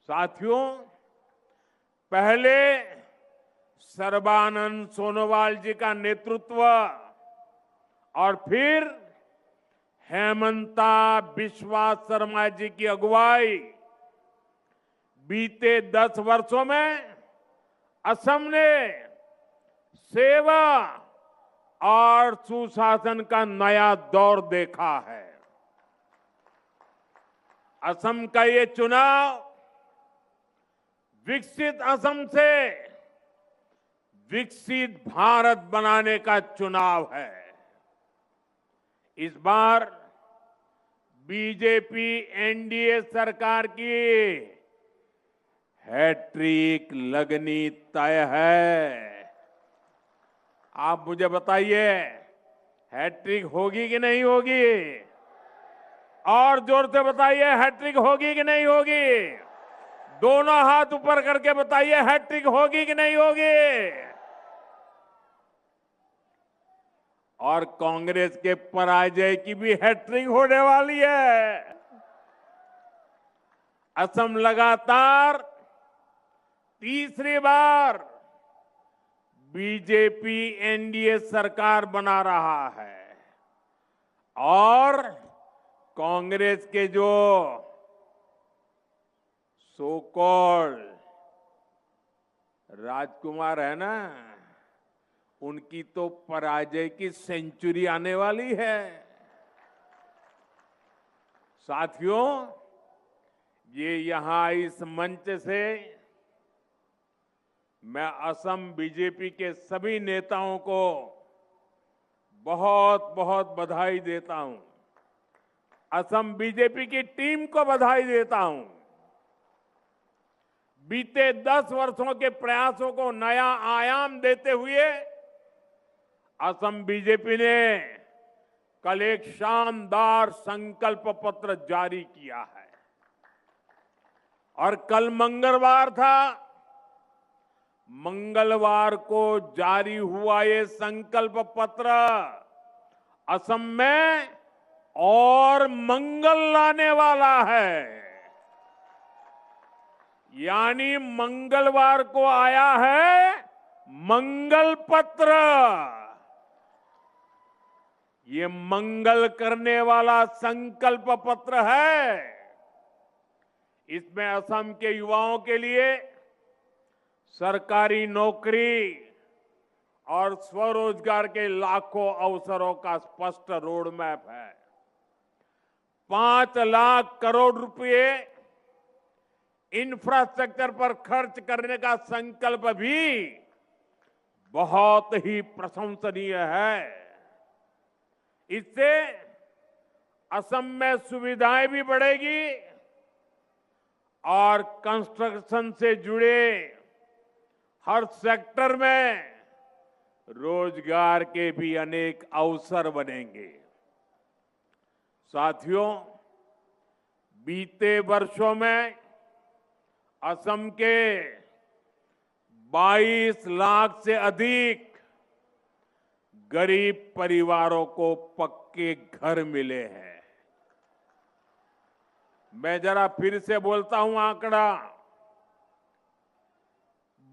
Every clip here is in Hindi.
साथियों, पहले सर्बानंद सोनोवाल जी का नेतृत्व और फिर हेमंता बिस्वा शर्मा जी की अगुवाई बीते 10 वर्षों में असम ने सेवा और सुशासन का नया दौर देखा है। असम का ये चुनाव विकसित असम से विकसित भारत बनाने का चुनाव है। इस बार बीजेपी एनडीए सरकार की हैट्रिक लगनी तय है। आप मुझे बताइए, हैट्रिक होगी कि नहीं होगी? और जोर से बताइए, हैट्रिक होगी कि नहीं होगी? दोनों हाथ ऊपर करके बताइए, हैट्रिक होगी कि नहीं होगी? और कांग्रेस के पराजय की भी हैट्रिक होने वाली है। असम लगातार तीसरी बार बीजेपी एनडीए सरकार बना रहा है और कांग्रेस के जो सो कॉल्ड राजकुमार है ना, उनकी तो पराजय की सेंचुरी आने वाली है। साथियों, ये यहां इस मंच से मैं असम बीजेपी के सभी नेताओं को बहुत बहुत बधाई देता हूं। असम बीजेपी की टीम को बधाई देता हूं। बीते 10 वर्षों के प्रयासों को नया आयाम देते हुए असम बीजेपी ने कल एक शानदार संकल्प पत्र जारी किया है और कल मंगलवार था। मंगलवार को जारी हुआ ये संकल्प पत्र असम में और मंगल लाने वाला है। यानी मंगलवार को आया है मंगल पत्र। ये मंगल करने वाला संकल्प पत्र है। इसमें असम के युवाओं के लिए सरकारी नौकरी और स्वरोजगार के लाखों अवसरों का स्पष्ट रोड मैप है। 5 लाख करोड़ रुपए इंफ्रास्ट्रक्चर पर खर्च करने का संकल्प भी बहुत ही प्रशंसनीय है। इससे असम में सुविधाएं भी बढ़ेगी और कंस्ट्रक्शन से जुड़े हर सेक्टर में रोजगार के भी अनेक अवसर बनेंगे। साथियों, बीते वर्षों में असम के 22 लाख से अधिक गरीब परिवारों को पक्के घर मिले हैं। मैं जरा फिर से बोलता हूं आंकड़ा,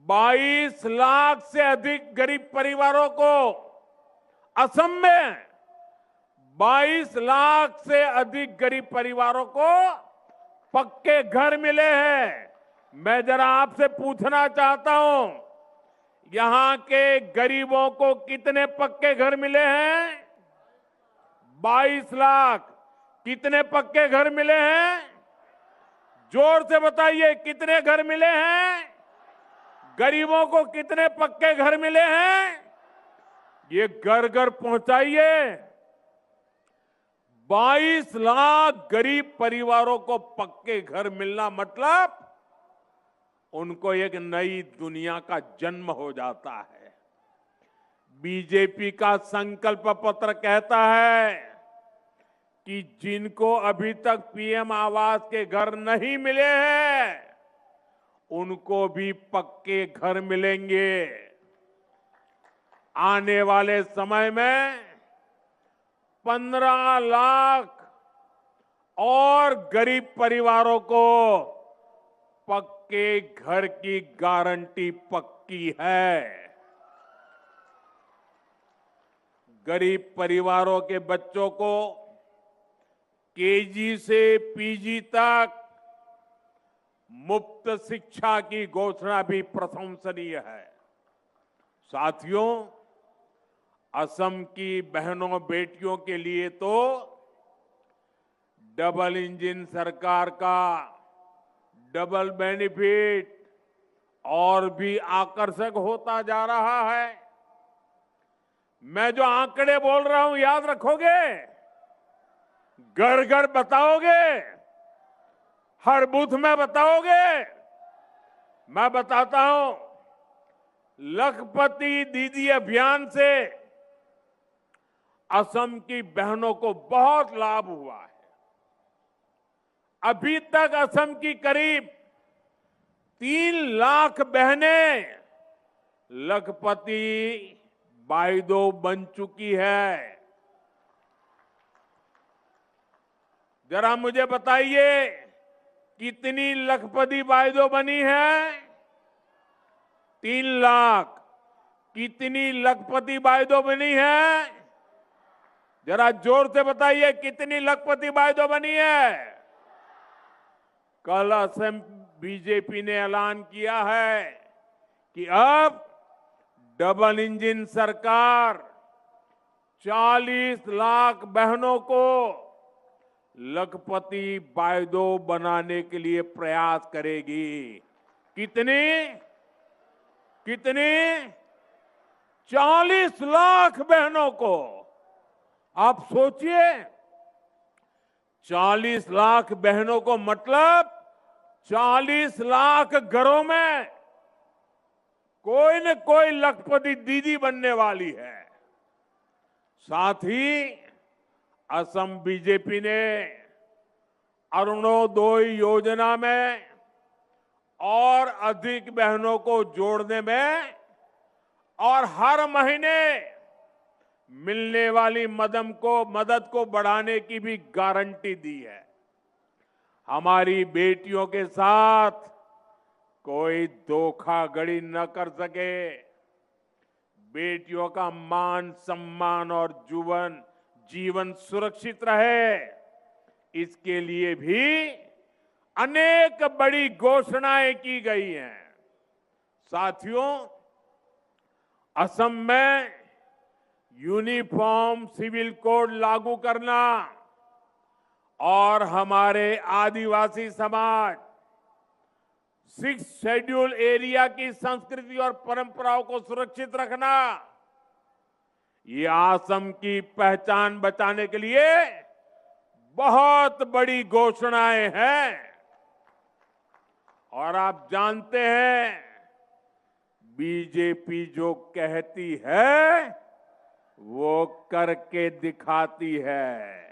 22 लाख से अधिक गरीब परिवारों को असम में 22 लाख से अधिक गरीब परिवारों को पक्के घर मिले हैं। मैं जरा आपसे पूछना चाहता हूं, यहां के गरीबों को कितने पक्के घर मिले हैं? 22 लाख। कितने पक्के घर मिले हैं? जोर से बताइए, कितने घर मिले हैं? गरीबों को कितने पक्के घर मिले हैं? ये घर घर पहुंचाइए। 22 लाख गरीब परिवारों को पक्के घर मिलना मतलब उनको एक नई दुनिया का जन्म हो जाता है। बीजेपी का संकल्प पत्र कहता है कि जिनको अभी तक पीएम आवास के घर नहीं मिले हैं, उनको भी पक्के घर मिलेंगे। आने वाले समय में 15 लाख और गरीब परिवारों को पक्के घर की गारंटी पक्की है। गरीब परिवारों के बच्चों को केजी से पीजी तक मुफ्त शिक्षा की घोषणा भी प्रशंसनीय है। साथियों, असम की बहनों बेटियों के लिए तो डबल इंजन सरकार का डबल बेनिफिट और भी आकर्षक होता जा रहा है। मैं जो आंकड़े बोल रहा हूं याद रखोगे? घर घर बताओगे? हर बूथ में बताओगे? मैं बताता हूं, लखपति दीदी अभियान से असम की बहनों को बहुत लाभ हुआ है। अभी तक असम की करीब 3 लाख बहनें लखपति बाइदो बन चुकी है। जरा मुझे बताइए, कितनी लखपति बाइदो बनी है? 3 लाख। कितनी लखपति बाइदो बनी है? जरा जोर से बताइए, कितनी लखपति बाइदो बनी है? कल असम बीजेपी ने ऐलान किया है कि अब डबल इंजन सरकार 40 लाख बहनों को लखपति बाइदो बनाने के लिए प्रयास करेगी। कितनी? कितनी? 40 लाख बहनों को। आप सोचिए, 40 लाख बहनों को, मतलब 40 लाख घरों में कोई न कोई लखपति दीदी बनने वाली है। साथ ही असम बीजेपी ने अरुणोदय योजना में और अधिक बहनों को जोड़ने में और हर महीने मिलने वाली मदद को बढ़ाने की भी गारंटी दी है। हमारी बेटियों के साथ कोई धोखाधड़ी न कर सके, बेटियों का मान सम्मान और जीवन सुरक्षित रहे, इसके लिए भी अनेक बड़ी घोषणाएं की गई हैं। साथियों, असम में यूनिफॉर्म सिविल कोड लागू करना और हमारे आदिवासी समाज 6 शेड्यूल एरिया की संस्कृति और परंपराओं को सुरक्षित रखना, ये असम की पहचान बचाने के लिए बहुत बड़ी घोषणाएं हैं। और आप जानते हैं, बीजेपी जो कहती है वो करके दिखाती है।